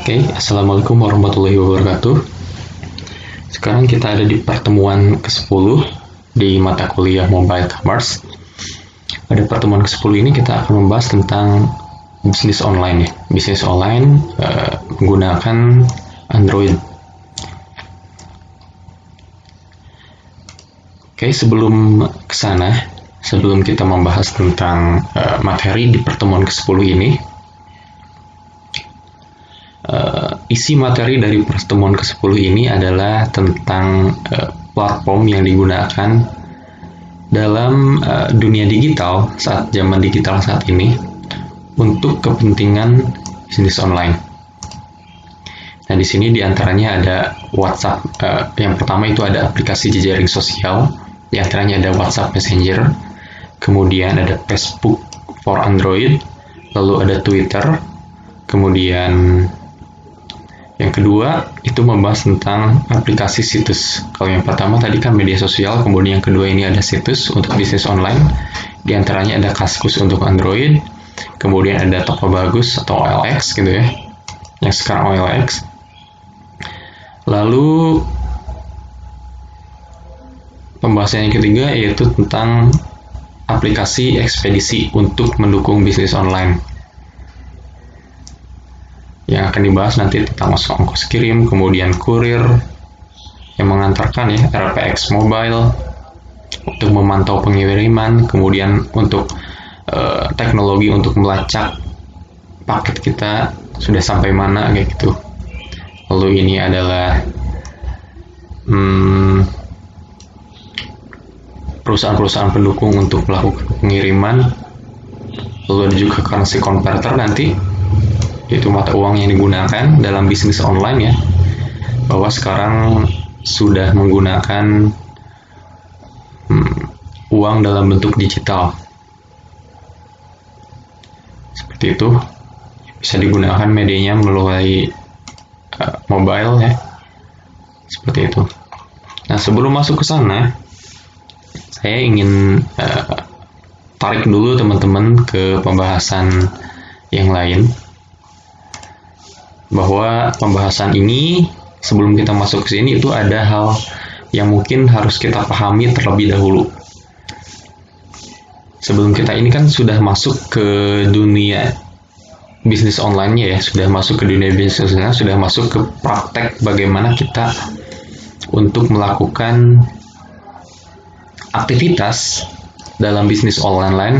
Oke, Assalamualaikum warahmatullahi wabarakatuh. Sekarang kita ada di pertemuan ke-10 di mata kuliah Mobile Commerce. Pada pertemuan ke-10 ini kita akan membahas tentang bisnis online ya. Bisnis online menggunakan Android. Oke, sebelum ke sana, sebelum kita membahas tentang materi di pertemuan ke-10 ini, isi materi dari pertemuan ke-10 ini adalah tentang platform yang digunakan dalam dunia digital saat zaman digital saat ini untuk kepentingan bisnis online. Nah, di sini diantaranya ada WhatsApp. Yang pertama itu ada aplikasi jejaring sosial, diantaranya ada WhatsApp Messenger, kemudian ada Facebook for Android, lalu ada Twitter, kemudian yang kedua itu membahas tentang aplikasi situs. Kalau yang pertama tadi kan media sosial, kemudian yang kedua ini ada situs untuk bisnis online. Di antaranya ada Kaskus untuk Android, kemudian ada Toko Bagus atau OLX gitu ya, yang sekarang OLX. Lalu pembahasan yang ketiga yaitu tentang aplikasi ekspedisi untuk mendukung bisnis online. Yang akan dibahas nanti tentang ongkos kirim, kemudian kurir yang mengantarkan ya, RPX Mobile untuk memantau pengiriman, kemudian untuk teknologi untuk melacak paket kita sudah sampai mana kayak gitu. Lalu ini adalah perusahaan-perusahaan pendukung untuk melakukan pengiriman. Lalu ada juga currency converter nanti, yaitu mata uang yang digunakan dalam bisnis online ya, bahwa sekarang sudah menggunakan uang dalam bentuk digital seperti itu, bisa digunakan medianya melalui mobile ya, seperti itu. Nah, sebelum masuk ke sana, saya ingin tarik dulu teman-teman ke pembahasan yang lain, bahwa pembahasan ini sebelum kita masuk ke sini itu ada hal yang mungkin harus kita pahami terlebih dahulu. Sebelum kita ini kan sudah masuk ke dunia bisnis online-nya ya, sudah masuk ke dunia bisnis online, sudah masuk ke praktek bagaimana kita untuk melakukan aktivitas dalam bisnis online,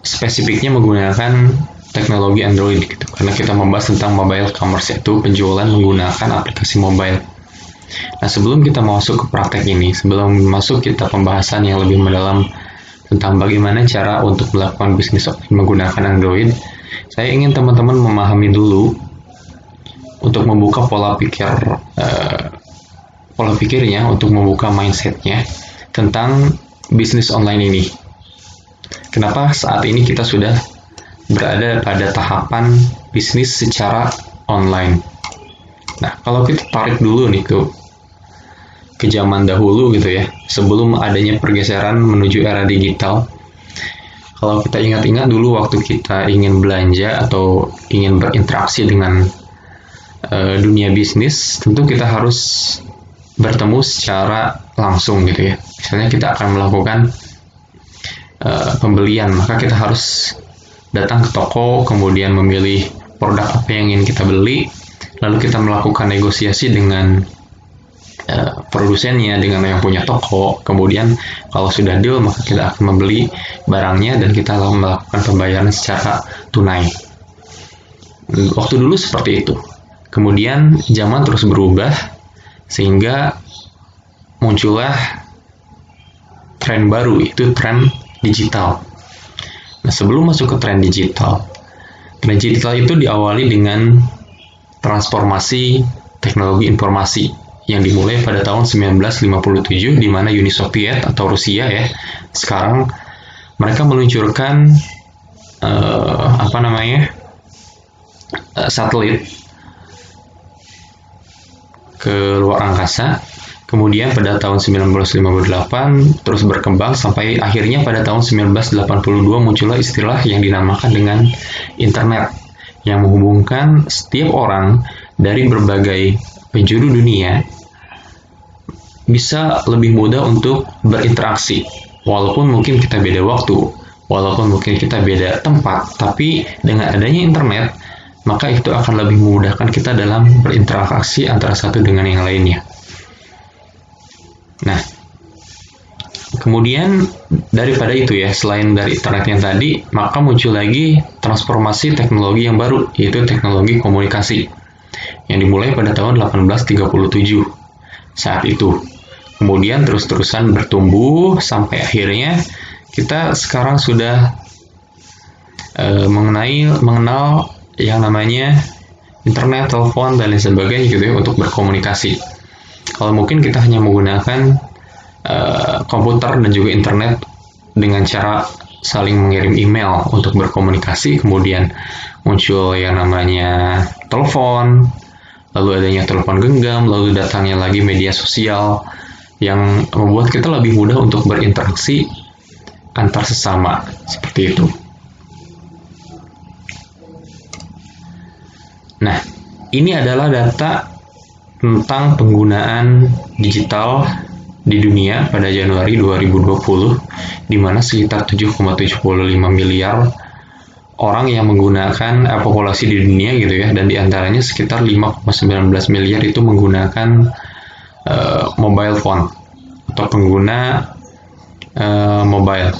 spesifiknya menggunakan teknologi Android gitu, karena kita membahas tentang mobile commerce, yaitu penjualan menggunakan aplikasi mobile. Nah, sebelum kita masuk ke praktek ini, sebelum masuk kita pembahasan yang lebih mendalam tentang bagaimana cara untuk melakukan bisnis menggunakan Android, saya ingin teman-teman memahami dulu untuk membuka pola pikirnya, untuk membuka mindsetnya tentang bisnis online ini. Kenapa saat ini kita sudah berada pada tahapan bisnis secara online? Nah, kalau kita tarik dulu nih ke zaman dahulu gitu ya, sebelum adanya pergeseran menuju era digital. Kalau kita ingat-ingat dulu waktu kita ingin belanja atau ingin berinteraksi dengan dunia bisnis, tentu kita harus bertemu secara langsung gitu ya. Misalnya kita akan melakukan pembelian, maka kita harus datang ke toko, kemudian memilih produk apa yang ingin kita beli, lalu kita melakukan negosiasi dengan produsennya, dengan yang punya toko. Kemudian kalau sudah deal, maka kita akan membeli barangnya dan kita lalu melakukan pembayaran secara tunai. Waktu dulu seperti itu. Kemudian zaman terus berubah sehingga muncullah tren baru, itu tren digital. Nah, sebelum masuk ke tren digital itu diawali dengan transformasi teknologi informasi yang dimulai pada tahun 1957, di mana Uni Soviet atau Rusia ya, sekarang mereka meluncurkan satelit ke luar angkasa. Kemudian pada tahun 1958 terus berkembang sampai akhirnya pada tahun 1982 muncullah istilah yang dinamakan dengan internet. yang menghubungkan setiap orang dari berbagai penjuru dunia bisa lebih mudah untuk berinteraksi. Walaupun mungkin kita beda waktu, walaupun mungkin kita beda tempat, tapi dengan adanya internet, maka itu akan lebih memudahkan kita dalam berinteraksi antara satu dengan yang lainnya. Nah, kemudian daripada itu ya, selain dari internet yang tadi, maka muncul lagi transformasi teknologi yang baru, yaitu teknologi komunikasi, yang dimulai pada tahun 1837 saat itu. Kemudian terus-terusan bertumbuh sampai akhirnya kita sekarang sudah mengenal yang namanya internet, telepon, dan lain sebagainya gitu ya untuk berkomunikasi. Kalau mungkin kita hanya menggunakan komputer dan juga internet dengan cara saling mengirim email untuk berkomunikasi, kemudian muncul yang namanya telepon, lalu adanya telepon genggam, lalu datangnya lagi media sosial yang membuat kita lebih mudah untuk berinteraksi antar sesama, seperti itu. Nah, ini adalah data tentang penggunaan digital di dunia pada Januari 2020, di mana sekitar 7,75 miliar orang yang menggunakan populasi di dunia gitu ya, dan diantaranya sekitar 5,19 miliar itu menggunakan mobile phone atau pengguna mobile.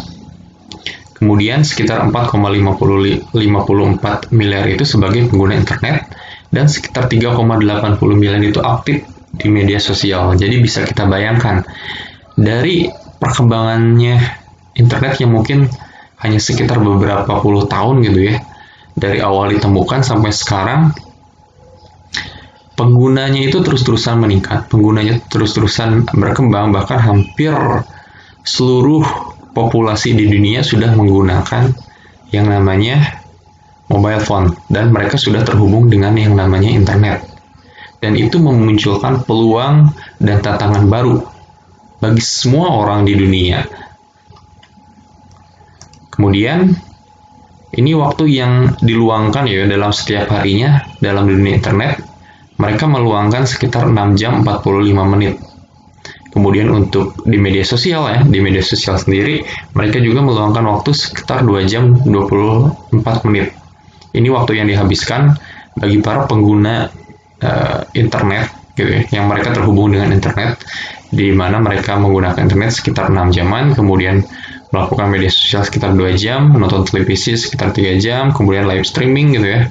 Kemudian sekitar 4,54 miliar itu sebagai pengguna internet, dan sekitar 3,80 miliar itu aktif di media sosial. Jadi bisa kita bayangkan dari perkembangannya internet yang mungkin hanya sekitar beberapa puluh tahun gitu ya, dari awal ditemukan sampai sekarang, penggunanya itu terus-terusan meningkat, penggunanya terus-terusan berkembang, bahkan hampir seluruh populasi di dunia sudah menggunakan yang namanya mobile phone, dan mereka sudah terhubung dengan yang namanya internet. Dan itu memunculkan peluang dan tantangan baru bagi semua orang di dunia. Kemudian, ini waktu yang diluangkan ya dalam setiap harinya dalam dunia internet, mereka meluangkan sekitar 6 jam 45 menit. Kemudian untuk di media sosial ya, di media sosial sendiri, mereka juga meluangkan waktu sekitar 2 jam 24 menit. Ini waktu yang dihabiskan bagi para pengguna internet gitu ya, yang mereka terhubung dengan internet, di mana mereka menggunakan internet sekitar 6 jaman, kemudian melakukan media sosial sekitar 2 jam, menonton televisi sekitar 3 jam, kemudian live streaming gitu ya,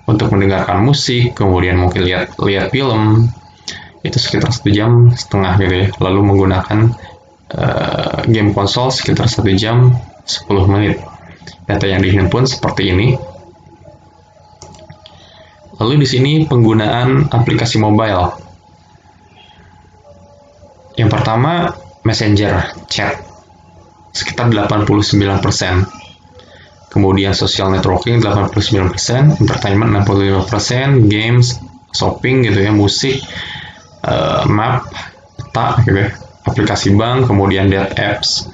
untuk mendengarkan musik, kemudian mungkin lihat film, itu sekitar 1,5 jam gitu ya, lalu menggunakan game konsol sekitar 1 jam 10 menit. Data yang dihimpun seperti ini. Lalu di sini penggunaan aplikasi mobile. Yang pertama, Messenger, chat, sekitar 89%. Kemudian social networking 89%, entertainment 65%, games, shopping gitu ya, musik, map, peta gitu ya, aplikasi bank, kemudian date apps,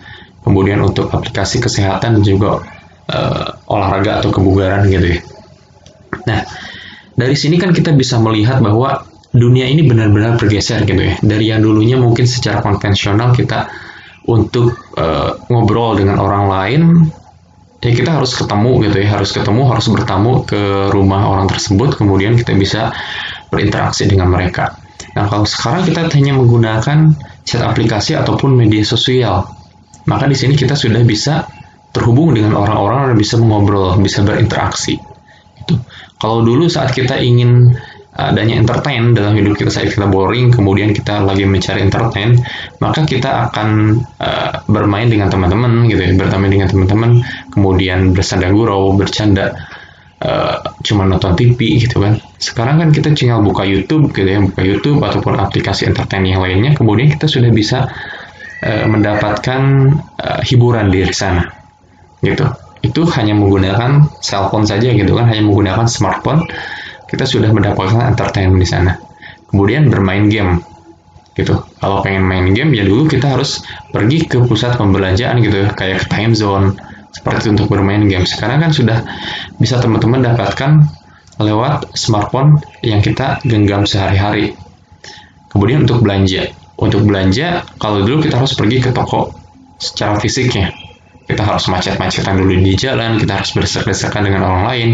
kemudian untuk aplikasi kesehatan dan juga olahraga atau kebugaran gitu ya. Nah, dari sini kan kita bisa melihat bahwa dunia ini benar-benar bergeser gitu ya. Dari yang dulunya mungkin secara konvensional kita untuk ngobrol dengan orang lain, ya kita harus ketemu gitu ya, harus bertamu ke rumah orang tersebut, kemudian kita bisa berinteraksi dengan mereka. Nah, kalau sekarang kita hanya menggunakan chat aplikasi ataupun media sosial, maka di sini kita sudah bisa terhubung dengan orang-orang dan bisa mengobrol, bisa berinteraksi. Gitu. Kalau dulu saat kita ingin adanya entertain dalam hidup kita, saat kita boring, kemudian kita lagi mencari entertain, maka kita akan bermain dengan teman-teman gitu ya, bermain dengan teman-teman, kemudian bersanda gurau, bercanda, cuma nonton TV gitu kan. Sekarang kan kita tinggal buka YouTube gitu ya, buka YouTube ataupun aplikasi entertain yang lainnya, kemudian kita sudah bisa mendapatkan hiburan di sana gitu. Itu hanya menggunakan cellphone saja gitu kan, hanya menggunakan smartphone, kita sudah mendapatkan entertainment di sana. Kemudian bermain game gitu. Kalau pengen main game ya dulu kita harus pergi ke pusat pembelanjaan gitu, kayak ke Time Zone seperti untuk bermain game. Sekarang kan sudah bisa teman-teman dapatkan lewat smartphone yang kita genggam sehari-hari. Kemudian untuk belanja, kalau dulu kita harus pergi ke toko secara fisiknya. Kita harus macet-macetan dulu di jalan, kita harus berdesak-desakan dengan orang lain,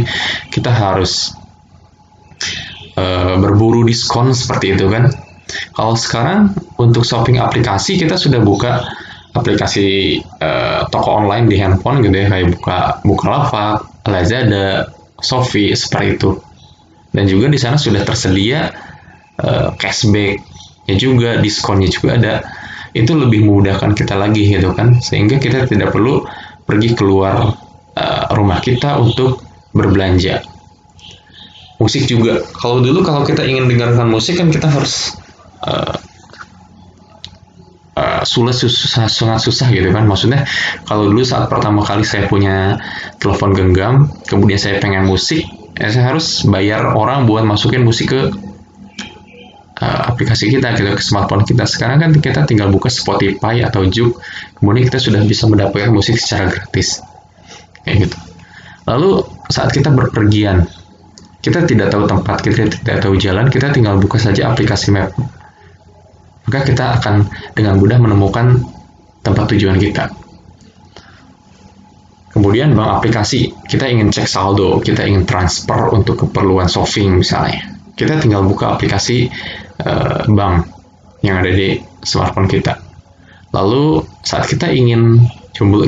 kita harus berburu diskon seperti itu kan. Kalau sekarang untuk shopping aplikasi, kita sudah buka aplikasi toko online di handphone gitu ya, kayak Bukalapak, Lazada, Shopee seperti itu. Dan juga di sana sudah tersedia cashback ya juga, diskonnya juga ada. Itu lebih memudahkan kita lagi gitu kan, sehingga kita tidak perlu pergi keluar rumah kita untuk berbelanja. Musik juga, kalau dulu kalau kita ingin dengarkan musik kan kita harus sangat susah gitu kan. Maksudnya kalau dulu saat pertama kali saya punya telepon genggam, kemudian saya pengen musik, saya harus bayar orang buat masukin musik ke aplikasi kita gitu, ke smartphone kita. Sekarang kan kita tinggal buka Spotify atau Juk, kemudian kita sudah bisa mendapatkan musik secara gratis kayak gitu. Lalu saat kita berpergian, kita tidak tahu tempat, kita tidak tahu jalan, kita tinggal buka saja aplikasi map, maka kita akan dengan mudah menemukan tempat tujuan kita. Kemudian bank aplikasi, kita ingin cek saldo, kita ingin transfer untuk keperluan shopping misalnya, kita tinggal buka aplikasi bank yang ada di smartphone kita. Lalu saat kita ingin jomblo,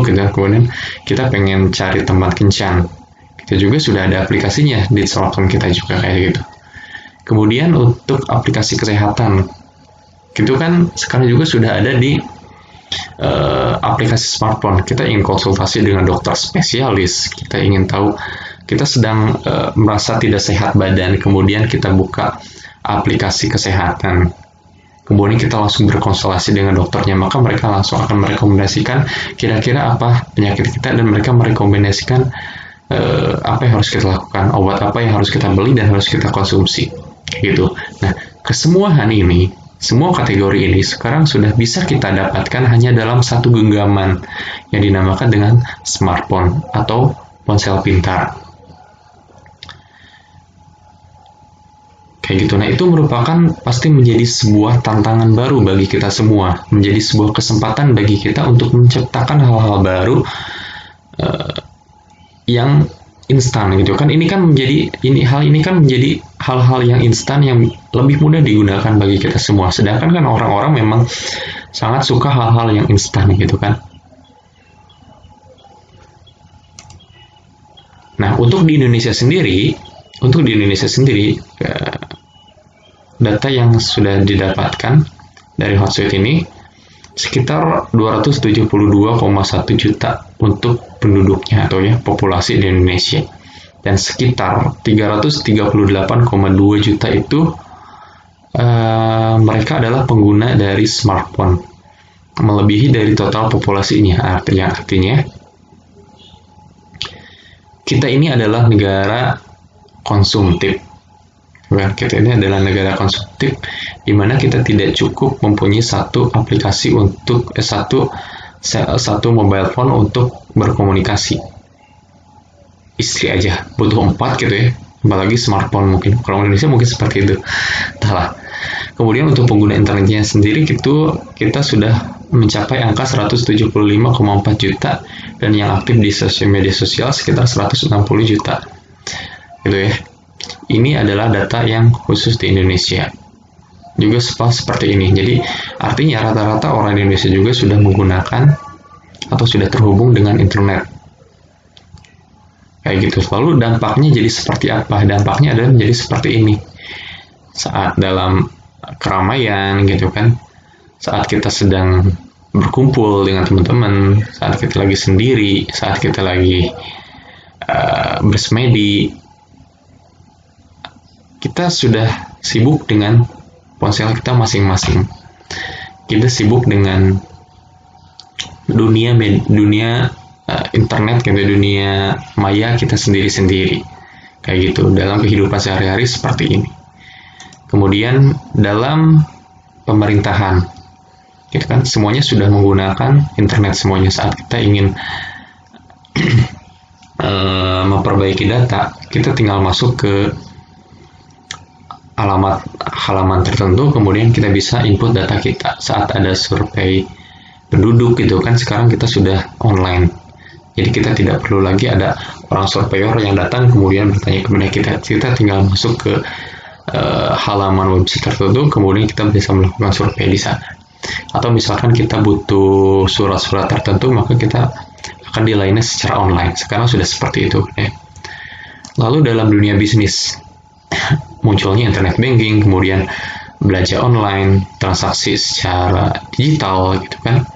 gitu, kemudian kita pengen cari tempat kencan, kita juga sudah ada aplikasinya di smartphone kita juga kayak gitu. Kemudian untuk aplikasi kesehatan, gitu kan sekarang juga sudah ada di aplikasi smartphone. Kita ingin konsultasi dengan dokter spesialis, kita ingin tahu kita sedang merasa tidak sehat badan, kemudian kita buka aplikasi kesehatan, kemudian kita langsung berkonsultasi dengan dokternya, maka mereka langsung akan merekomendasikan kira-kira apa penyakit kita, dan mereka merekomendasikan apa yang harus kita lakukan, obat apa yang harus kita beli dan harus kita konsumsi gitu. Nah, kesemuaan ini, semua kategori ini sekarang sudah bisa kita dapatkan hanya dalam satu genggaman yang dinamakan dengan smartphone atau ponsel pintar. Kayak gitu. Nah, itu merupakan pasti menjadi sebuah tantangan baru bagi kita semua, menjadi sebuah kesempatan bagi kita untuk menciptakan hal-hal baru yang instan gitu kan. Ini kan menjadi hal-hal yang instan yang lebih mudah digunakan bagi kita semua. Sedangkan kan orang-orang memang sangat suka hal-hal yang instan gitu kan. Nah, untuk di Indonesia sendiri, data yang sudah didapatkan dari Hotsuite ini sekitar 272,1 juta untuk penduduknya atau ya populasi di Indonesia, dan sekitar 338,2 juta itu mereka adalah pengguna dari smartphone, melebihi dari total populasinya. Artinya kita ini adalah negara konsumtif. Kita ini adalah negara konsumtif, di mana kita tidak cukup mempunyai satu aplikasi untuk satu mobile phone untuk berkomunikasi. Istri aja butuh 4 gitu ya, apalagi smartphone mungkin. Kalau Indonesia mungkin seperti itu. Entahlah. Kemudian untuk pengguna internetnya sendiri kita sudah mencapai angka 175,4 juta, dan yang aktif di media sosial sekitar 160 juta. Gitu ya. Ini adalah data yang khusus di Indonesia. Juga seperti ini. Jadi artinya rata-rata orang di Indonesia juga sudah menggunakan atau sudah terhubung dengan internet. Kayak gitu. Lalu dampaknya jadi seperti apa? Dampaknya adalah menjadi seperti ini. Saat dalam keramaian gitu kan, saat kita sedang berkumpul dengan teman-teman, saat kita lagi sendiri, saat kita lagi bersemedi, kita sudah sibuk dengan ponsel kita masing-masing. Kita sibuk dengan dunia internet, gitu, dunia maya kita sendiri-sendiri. Kayak gitu, dalam kehidupan sehari-hari seperti ini. Kemudian dalam pemerintahan, gitu kan. Semuanya sudah menggunakan internet, semuanya. Saat kita ingin memperbaiki data, kita tinggal masuk ke halaman tertentu, kemudian kita bisa input data kita. Saat ada survei penduduk gitu kan, sekarang kita sudah online, jadi kita tidak perlu lagi ada orang surveyor yang datang kemudian bertanya kepada kita tinggal masuk ke halaman website tertentu, kemudian kita bisa melakukan survei di sana. Atau misalkan kita butuh surat-surat tertentu, maka kita akan dilayani secara online. Sekarang sudah seperti itu ya. Lalu dalam dunia bisnis munculnya internet banking, kemudian belanja online, transaksi secara digital gitu kan.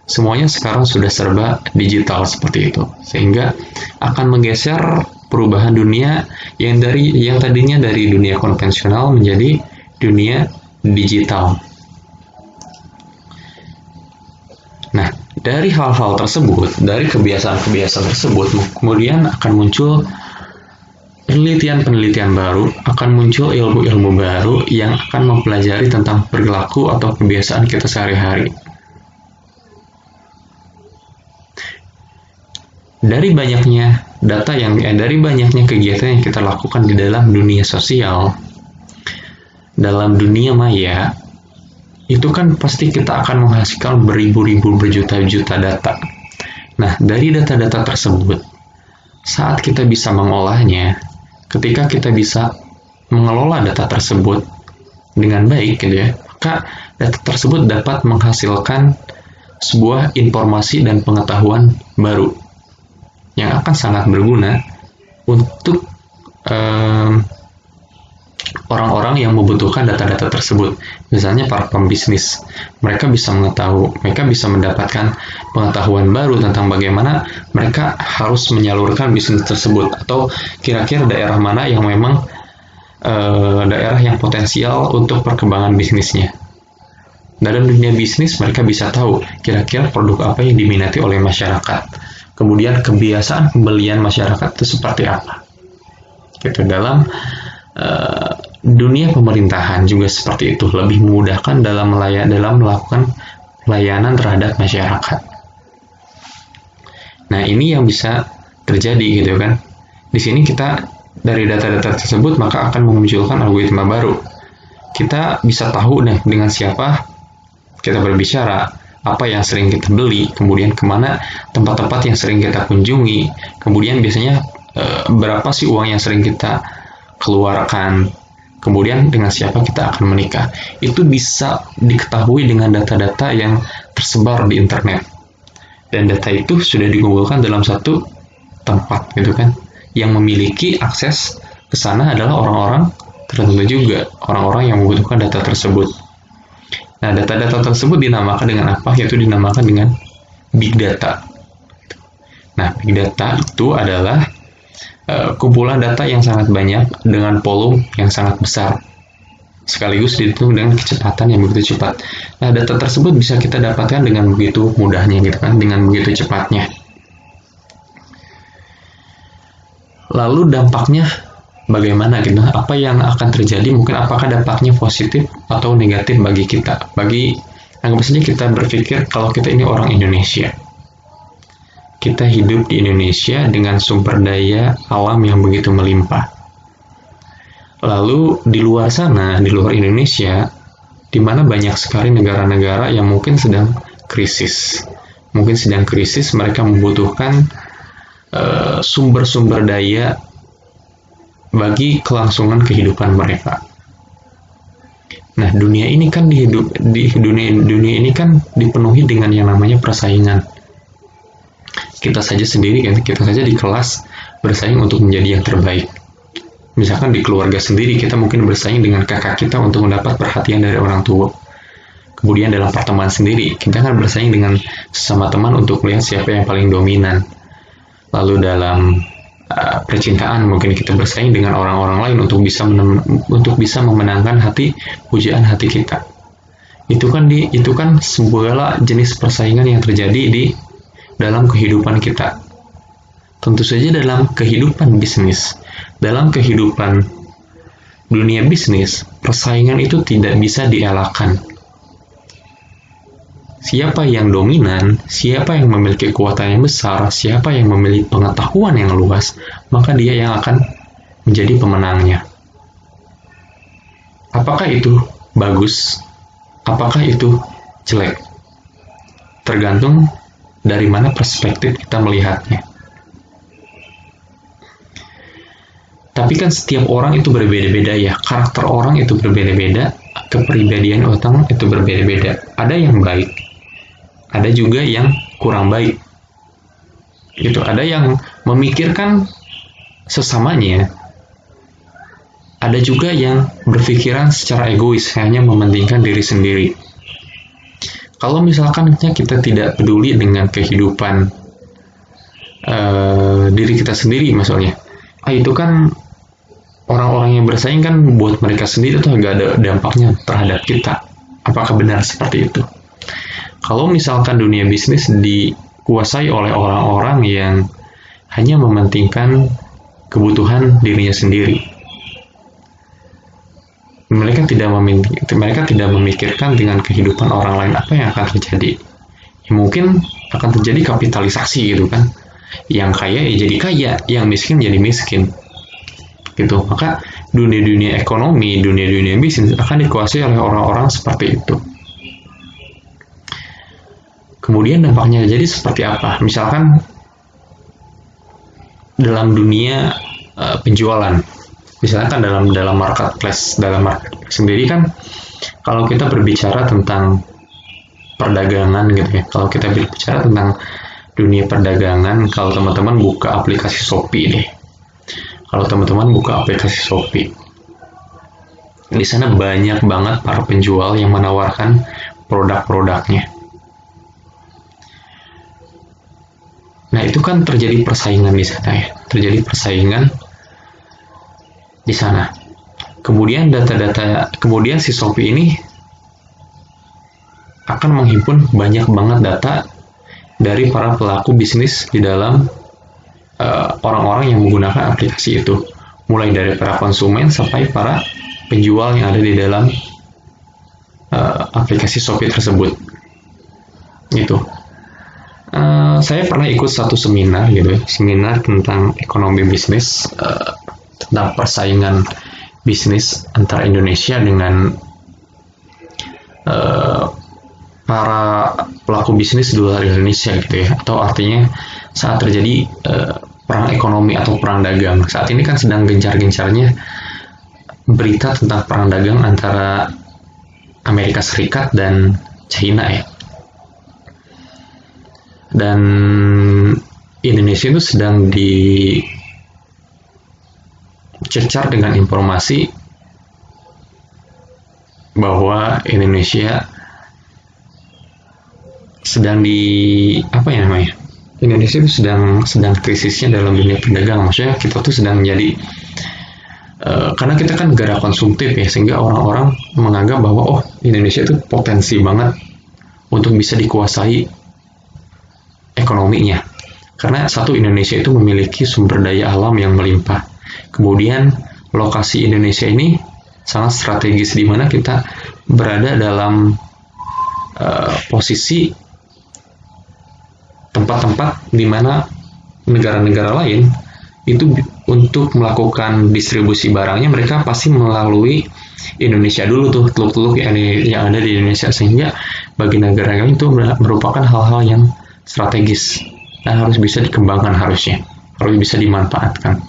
Semuanya sekarang sudah serba digital seperti itu, sehingga akan menggeser perubahan dunia yang tadinya dari dunia konvensional menjadi dunia digital. Nah, dari hal-hal tersebut, dari kebiasaan-kebiasaan tersebut, kemudian akan muncul penelitian-penelitian baru, akan muncul ilmu-ilmu baru yang akan mempelajari tentang perilaku atau kebiasaan kita sehari-hari. Dari banyaknya dari banyaknya kegiatan yang kita lakukan di dalam dunia sosial, dalam dunia maya, itu kan pasti kita akan menghasilkan beribu-ribu, berjuta-juta data. Nah, dari data-data tersebut, saat kita bisa mengolahnya, ketika kita bisa mengelola data tersebut dengan baik gitu ya, maka data tersebut dapat menghasilkan sebuah informasi dan pengetahuan baru yang akan sangat berguna untuk orang-orang yang membutuhkan data-data tersebut. Misalnya para pembisnis, mereka bisa mendapatkan pengetahuan baru tentang bagaimana mereka harus menyalurkan bisnis tersebut, atau kira-kira daerah mana yang memang daerah yang potensial untuk perkembangan bisnisnya. Dalam dunia bisnis, mereka bisa tahu kira-kira produk apa yang diminati oleh masyarakat. Kemudian kebiasaan pembelian masyarakat itu seperti apa. Gitu. Dalam dunia pemerintahan juga seperti itu, lebih memudahkan dalam melakukan pelayanan terhadap masyarakat. Nah, ini yang bisa terjadi gitu kan. Di sini kita dari data-data tersebut maka akan memunculkan algoritma baru. Kita bisa tahu nih dengan siapa kita berbicara, apa yang sering kita beli, kemudian kemana tempat-tempat yang sering kita kunjungi, kemudian biasanya berapa sih uang yang sering kita keluarkan, kemudian dengan siapa kita akan menikah. Itu bisa diketahui dengan data-data yang tersebar di internet, dan data itu sudah dikumpulkan dalam satu tempat gitu kan. Yang memiliki akses ke sana adalah orang-orang tertentu juga, orang-orang yang membutuhkan data tersebut. Nah, data-data tersebut dinamakan dengan apa? Yaitu dinamakan dengan big data. Nah, big data itu adalah kumpulan data yang sangat banyak dengan volume yang sangat besar, sekaligus dihitung dengan kecepatan yang begitu cepat. Nah, data tersebut bisa kita dapatkan dengan begitu mudahnya gitu kan, dengan begitu cepatnya. Lalu dampaknya bagaimana gitu? Apa yang akan terjadi? Mungkin apakah dampaknya positif atau negatif bagi kita? Anggap saja kita berpikir kalau kita ini orang Indonesia. Kita hidup di Indonesia dengan sumber daya alam yang begitu melimpah. Lalu di luar sana, di luar Indonesia, di mana banyak sekali negara-negara yang mungkin sedang krisis. Mereka membutuhkan sumber-sumber daya bagi kelangsungan kehidupan mereka. Nah, dunia ini kan dunia ini kan dipenuhi dengan yang namanya persaingan. Kita saja di kelas bersaing untuk menjadi yang terbaik. Misalkan di keluarga sendiri kita mungkin bersaing dengan kakak kita untuk mendapat perhatian dari orang tua. Kemudian dalam pertemanan sendiri kita kan bersaing dengan sesama teman untuk melihat siapa yang paling dominan. Lalu dalam percintaan mungkin kita bersaing dengan orang-orang lain untuk bisa memenangkan pujaan hati kita. Itu kan sebuah jenis persaingan yang terjadi di dalam kehidupan kita. Tentu saja dalam kehidupan bisnis, dalam kehidupan dunia bisnis, persaingan itu tidak bisa dielakkan. siapa yang dominan, siapa yang memiliki kekuatan yang besar, siapa yang memiliki pengetahuan yang luas, maka dia yang akan menjadi pemenangnya. Apakah itu bagus? Apakah itu jelek? Tergantung dari mana perspektif kita melihatnya. Tapi kan setiap orang itu berbeda-beda ya, karakter orang itu berbeda-beda, kepribadian orang itu berbeda-beda. Ada yang baik, ada juga yang kurang baik. Gitu, ada yang memikirkan sesamanya, ada juga yang berpikiran secara egois, hanya mementingkan diri sendiri. Kalau misalkan kita tidak peduli dengan kehidupan diri kita sendiri, misalnya, itu kan orang-orang yang bersaing kan buat mereka sendiri tuh nggak ada dampaknya terhadap kita. Apakah benar seperti itu? Kalau misalkan dunia bisnis dikuasai oleh orang-orang yang hanya mementingkan kebutuhan dirinya sendiri, mereka tidak memikirkan dengan kehidupan orang lain, apa yang akan terjadi? Ya, mungkin akan terjadi kapitalisasi gitu kan. Yang kaya ya jadi kaya, yang miskin jadi miskin. Gitu. Maka dunia-dunia ekonomi, dunia-dunia bisnis akan dikuasai oleh orang-orang seperti itu. Kemudian dampaknya jadi seperti apa? Misalkan dalam dunia penjualan, misalnya kan dalam marketplace sendiri kan, kalau kita berbicara tentang perdagangan gitu ya, kalau kita berbicara tentang dunia perdagangan, kalau teman-teman buka aplikasi Shopee deh, kalau teman-teman buka aplikasi Shopee, di sana banyak banget para penjual yang menawarkan produk-produknya. Nah, itu kan terjadi persaingan di sana ya, terjadi persaingan di sana. Kemudian kemudian si Shopee ini akan menghimpun banyak banget data dari para pelaku bisnis di dalam orang-orang yang menggunakan aplikasi itu, mulai dari para konsumen sampai para penjual yang ada di dalam aplikasi Shopee tersebut. Gitu. Saya pernah ikut satu seminar gitu ya, seminar tentang ekonomi bisnis, tentang persaingan bisnis antara Indonesia dengan para pelaku bisnis di luar Indonesia gitu ya, atau artinya saat terjadi perang ekonomi atau perang dagang. Saat ini kan sedang gencar-gencarnya berita tentang perang dagang antara Amerika Serikat dan China ya. Dan Indonesia itu sedang dicecar dengan informasi bahwa Indonesia sedang Indonesia itu sedang krisisnya dalam dunia perdagangan. Maksudnya kita tuh sedang menjadi karena kita kan negara konsumtif ya, sehingga orang-orang menganggap bahwa Indonesia itu potensi banget untuk bisa dikuasai ekonominya. Karena satu, Indonesia itu memiliki sumber daya alam yang melimpah. Kemudian lokasi Indonesia ini sangat strategis, di mana kita berada dalam posisi tempat-tempat di mana negara-negara lain itu untuk melakukan distribusi barangnya, mereka pasti melalui Indonesia dulu tuh, teluk-teluk yang ada di Indonesia, sehingga bagi negara lain itu merupakan hal-hal yang strategis dan harus bisa dikembangkan, harus bisa dimanfaatkan.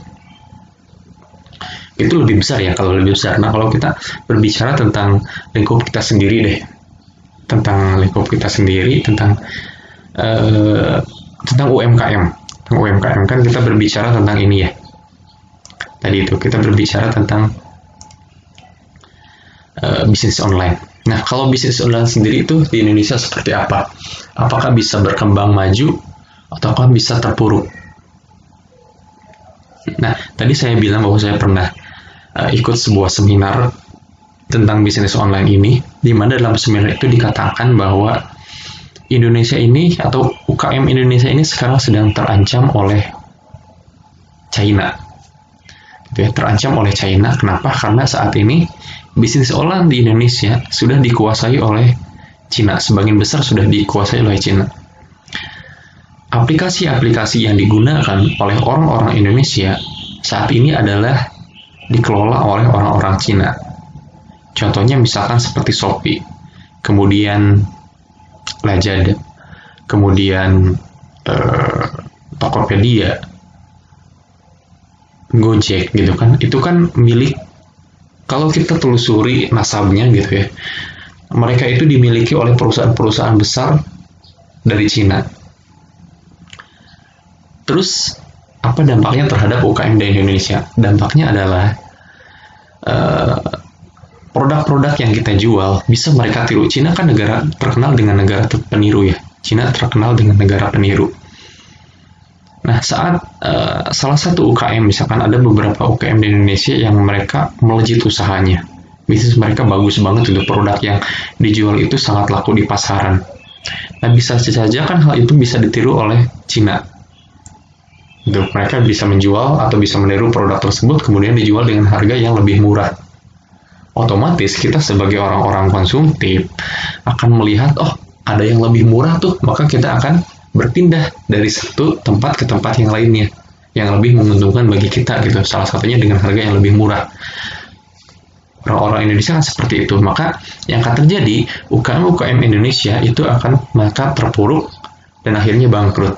Itu lebih besar ya, kalau lebih besar. Nah, kalau kita berbicara tentang lingkup kita sendiri deh, tentang UMKM. Tentang UMKM kan kita berbicara tentang ini ya. Tadi itu kita berbicara tentang bisnis online. Nah, kalau bisnis online sendiri itu di Indonesia seperti apa? Apakah bisa berkembang maju ataukah bisa terpuruk? Nah, tadi saya bilang bahwa saya pernah ikut sebuah seminar tentang bisnis online ini, di mana dalam seminar itu dikatakan bahwa Indonesia ini atau UKM Indonesia ini sekarang sedang terancam oleh China. Terancam oleh China. Kenapa? Karena saat ini bisnis online di Indonesia sudah dikuasai oleh Cina. Sebagian besar sudah dikuasai oleh Cina. Aplikasi-aplikasi yang digunakan oleh orang-orang Indonesia saat ini adalah dikelola oleh orang-orang Cina. Contohnya misalkan seperti Shopee, kemudian Lazada, kemudian Tokopedia, Gojek gitu kan. Itu kan milik, kalau kita telusuri nasabnya gitu ya, mereka itu dimiliki oleh perusahaan-perusahaan besar dari Cina. Terus apa dampaknya terhadap UKM di Indonesia? Dampaknya adalah produk-produk yang kita jual bisa mereka tiru. Cina kan negara terkenal dengan negara peniru ya. Cina terkenal dengan negara peniru. Nah, saat salah satu UKM, misalkan ada beberapa UKM di Indonesia yang mereka melejit usahanya. Bisnis mereka bagus banget, untuk produk yang dijual itu sangat laku di pasaran. Nah, bisa saja kan hal itu bisa ditiru oleh Cina. Mereka bisa menjual atau bisa meniru produk tersebut, kemudian dijual dengan harga yang lebih murah. Otomatis kita sebagai orang-orang konsumtif akan melihat, oh ada yang lebih murah tuh, maka kita akan berpindah dari satu tempat ke tempat yang lainnya yang lebih menguntungkan bagi kita gitu, salah satunya dengan harga yang lebih murah. Orang-orang Indonesia kan seperti itu, maka yang akan terjadi, UKM-UKM Indonesia itu akan maka terpuruk dan akhirnya bangkrut.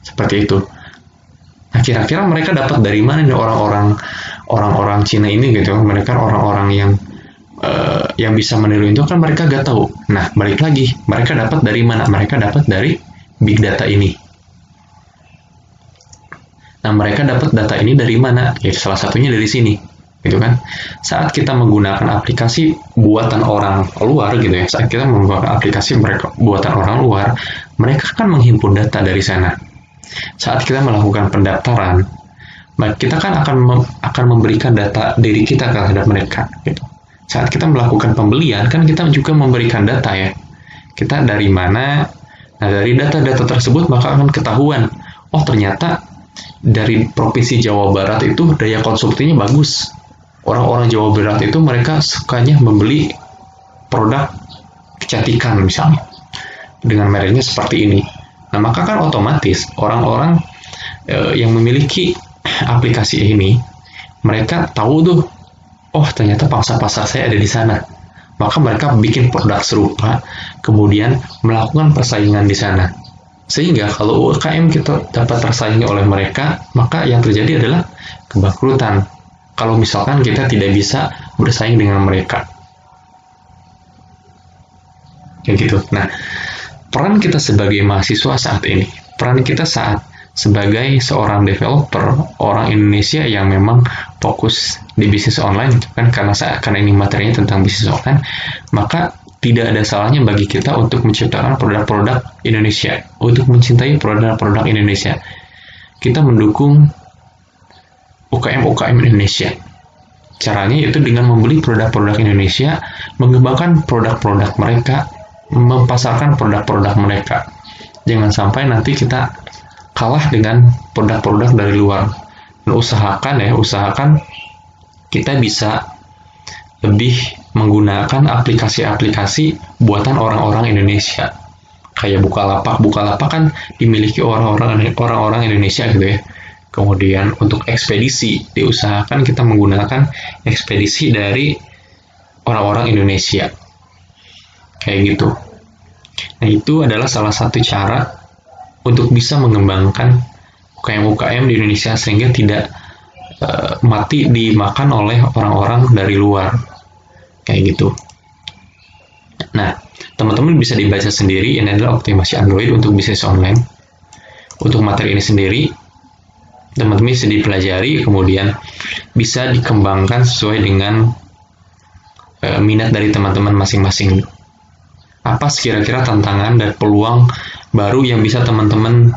Seperti itu. Nah, kira-kira mereka dapat dari mana nih orang-orang Cina ini gitu? Mereka orang-orang yang bisa meniru itu kan mereka gak tahu. Nah, balik lagi, mereka dapat dari mana? Mereka dapat dari big data ini. Nah, mereka dapat data ini dari mana? Ya, salah satunya dari sini, gitu kan? Saat kita menggunakan aplikasi buatan orang luar, gitu ya. Saat kita menggunakan aplikasi buatan orang luar, mereka kan menghimpun data dari sana. Saat kita melakukan pendaftaran, kita kan akan memberikan data diri kita terhadap mereka. Gitu. Saat kita melakukan pembelian, kan kita juga memberikan data ya. Kita dari mana? Nah, dari data-data tersebut maka akan ketahuan, oh ternyata dari Provinsi Jawa Barat itu daya konsumsinya bagus. Orang-orang Jawa Barat itu mereka sukanya membeli produk kecantikan misalnya, dengan mereknya seperti ini. Nah, maka kan otomatis orang-orang yang memiliki aplikasi ini, mereka tahu tuh, oh ternyata pangsa pasar saya ada di sana. Maka mereka bikin produk serupa, kemudian melakukan persaingan di sana. Sehingga kalau UKM kita dapat tersaingi oleh mereka, maka yang terjadi adalah kebangkrutan. Kalau misalkan kita tidak bisa bersaing dengan mereka. Kayak gitu. Nah, peran kita sebagai mahasiswa saat ini, peran kita saat sebagai seorang developer, orang Indonesia yang memang fokus di bisnis online, kan karena ini materinya tentang bisnis online, maka tidak ada salahnya bagi kita untuk menciptakan produk-produk Indonesia, untuk mencintai produk-produk Indonesia. Kita mendukung UKM-UKM Indonesia. Caranya itu dengan membeli produk-produk Indonesia, mengembangkan produk-produk mereka, mempasarkan produk-produk mereka. Jangan sampai nanti kita kalah dengan produk-produk dari luar. Dan usahakan kita bisa lebih menggunakan aplikasi-aplikasi buatan orang-orang Indonesia. Kayak Bukalapak. Bukalapak kan dimiliki orang-orang Indonesia gitu ya. Kemudian untuk ekspedisi, diusahakan kita menggunakan ekspedisi dari orang-orang Indonesia. Kayak gitu. Nah, itu adalah salah satu cara untuk bisa mengembangkan UKM-UKM di Indonesia sehingga tidak mati dimakan oleh orang-orang dari luar. Kayak gitu. Nah, teman-teman bisa dibaca sendiri, ini adalah optimasi Android untuk bisnis online. Untuk materi ini sendiri, teman-teman bisa dipelajari, kemudian bisa dikembangkan sesuai dengan minat dari teman-teman masing-masing. Apa kira-kira tantangan dan peluang baru yang bisa teman-teman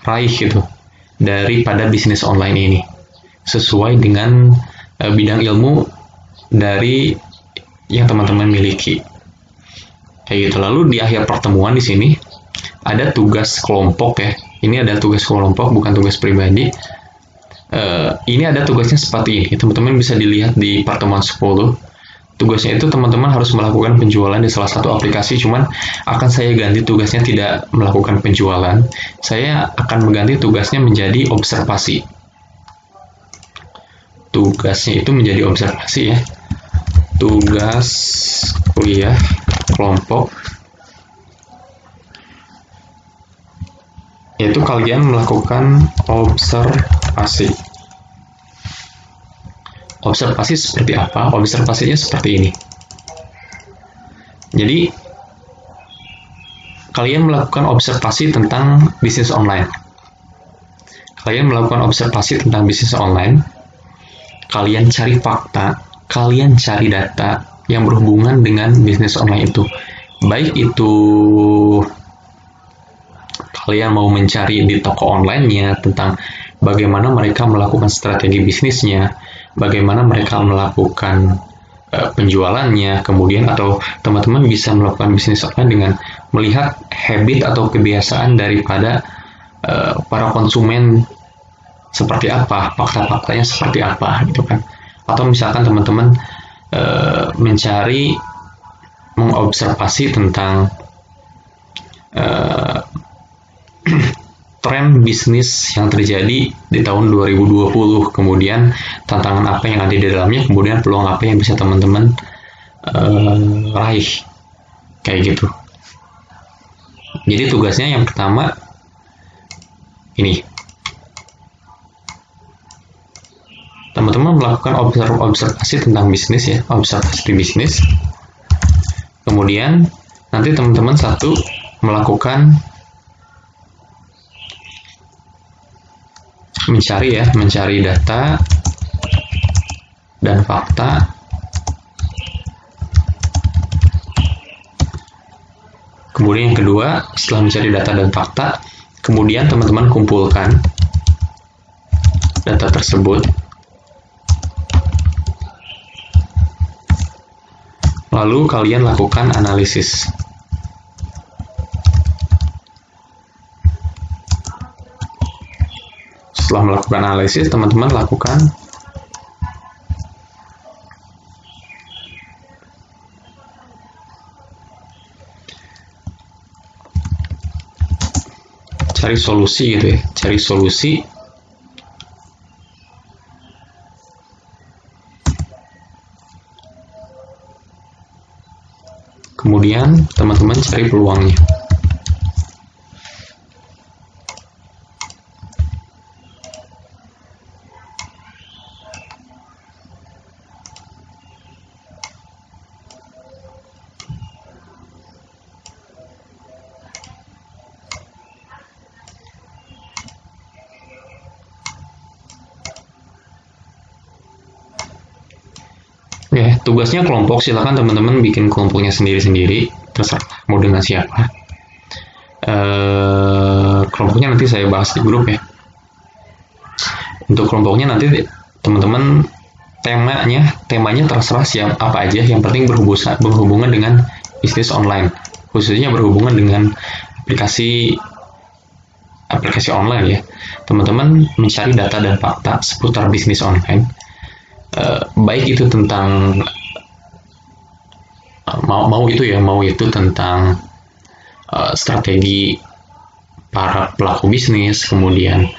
raih gitu daripada bisnis online ini sesuai dengan bidang ilmu dari yang teman-teman miliki. Kayak gitu. Lalu di akhir pertemuan di sini ada tugas kelompok ya. Ini ada tugas kelompok, bukan tugas pribadi. Ini ada tugasnya seperti ini. Teman-teman bisa dilihat di pertemuan 10. Tugasnya itu teman-teman harus melakukan penjualan di salah satu aplikasi, cuman akan saya ganti tugasnya tidak melakukan penjualan. Saya akan mengganti tugasnya menjadi observasi. Tugasnya itu menjadi observasi ya. Tugas kuliah kelompok, yaitu kalian melakukan observasi. Observasi seperti apa? Observasinya seperti ini. Jadi, kalian melakukan observasi tentang bisnis online. Kalian melakukan observasi tentang bisnis online. Kalian cari fakta, kalian cari data yang berhubungan dengan bisnis online itu. Baik itu kalian mau mencari di toko online-nya tentang bagaimana mereka melakukan strategi bisnisnya, bagaimana mereka melakukan penjualannya, kemudian atau teman-teman bisa melakukan bisnis online dengan melihat habit atau kebiasaan daripada para konsumen seperti apa, fakta-faktanya seperti apa gitu kan. Atau misalkan teman-teman mengobservasi tentang tren bisnis yang terjadi di tahun 2020, kemudian tantangan apa yang ada di dalamnya, kemudian peluang apa yang bisa teman-teman raih, kayak gitu. Jadi tugasnya yang pertama ini, teman-teman melakukan observasi tentang bisnis ya, observasi bisnis. Kemudian nanti teman-teman satu melakukan mencari data dan fakta. Kemudian yang kedua, setelah mencari data dan fakta, kemudian teman-teman kumpulkan data tersebut. Lalu kalian lakukan analisis. Setelah melakukan analisis, teman-teman lakukan cari solusi gitu ya, cari solusi. Kemudian teman-teman cari peluangnya. Ya, tugasnya kelompok, silakan teman-teman bikin kelompoknya sendiri-sendiri, terserah mau dengan siapa. Kelompoknya nanti saya bahas di grup ya. Untuk kelompoknya nanti teman-teman temanya terserah apa aja, yang penting berhubungan dengan bisnis online, khususnya berhubungan dengan aplikasi online ya. Teman-teman mencari data dan fakta seputar bisnis online. Baik itu tentang mau itu tentang strategi para pelaku bisnis, kemudian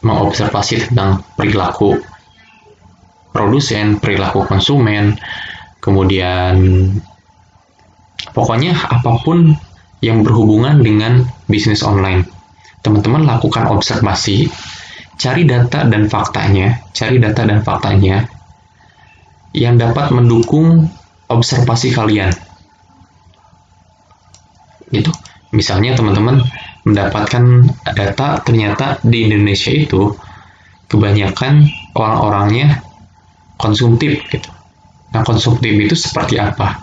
mengobservasi tentang perilaku produsen, perilaku konsumen, kemudian pokoknya apapun yang berhubungan dengan bisnis online. Teman-teman lakukan observasi, cari data dan faktanya yang dapat mendukung observasi kalian. Gitu. Misalnya teman-teman mendapatkan data ternyata di Indonesia itu kebanyakan orang-orangnya konsumtif gitu. Nah, konsumtif itu seperti apa?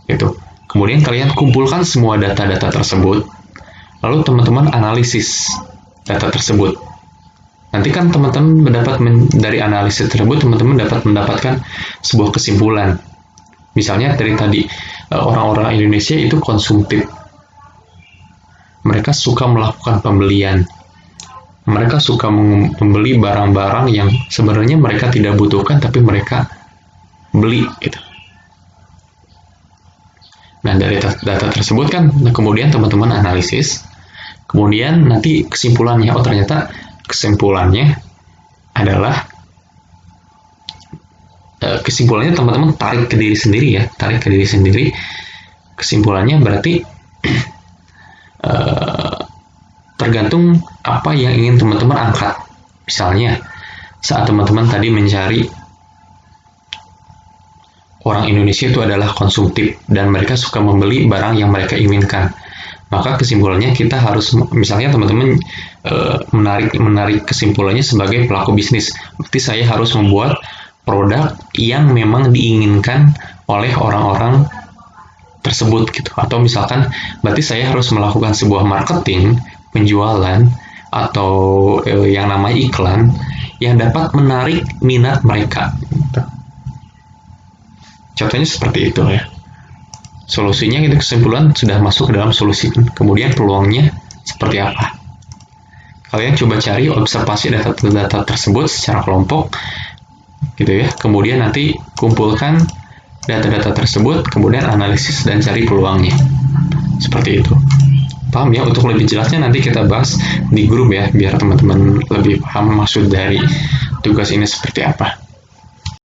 Gitu. Kemudian kalian kumpulkan semua data-data tersebut, lalu teman-teman analisis data tersebut. Nanti kan teman-teman dari analisis tersebut teman-teman dapat mendapatkan sebuah kesimpulan. Misalnya dari tadi orang-orang Indonesia itu konsumtif. Mereka suka melakukan pembelian. Mereka suka membeli barang-barang yang sebenarnya mereka tidak butuhkan tapi mereka beli gitu. Nah, dari data tersebut kan kemudian teman-teman analisis, kemudian nanti kesimpulannya, oh ternyata kesimpulannya adalah kesimpulannya teman-teman tarik ke diri sendiri ya, tarik ke diri sendiri. Kesimpulannya berarti tergantung apa yang ingin teman-teman angkat. Misalnya saat teman-teman tadi mencari orang Indonesia itu adalah konsumtif dan mereka suka membeli barang yang mereka inginkan, maka kesimpulannya kita harus, misalnya teman-teman menarik kesimpulannya sebagai pelaku bisnis, berarti saya harus membuat produk yang memang diinginkan oleh orang-orang tersebut gitu. Atau misalkan berarti saya harus melakukan sebuah marketing, penjualan, atau yang namanya iklan yang dapat menarik minat mereka gitu. Contohnya seperti itu ya. Solusinya gitu, kesimpulan sudah masuk ke dalam solusi. Kemudian peluangnya seperti apa? Kalian coba cari, observasi data-data tersebut secara kelompok gitu ya. Kemudian nanti kumpulkan data-data tersebut, kemudian analisis dan cari peluangnya. Seperti itu. Paham ya? Untuk lebih jelasnya nanti kita bahas di grup ya, biar teman-teman lebih paham maksud dari tugas ini seperti apa.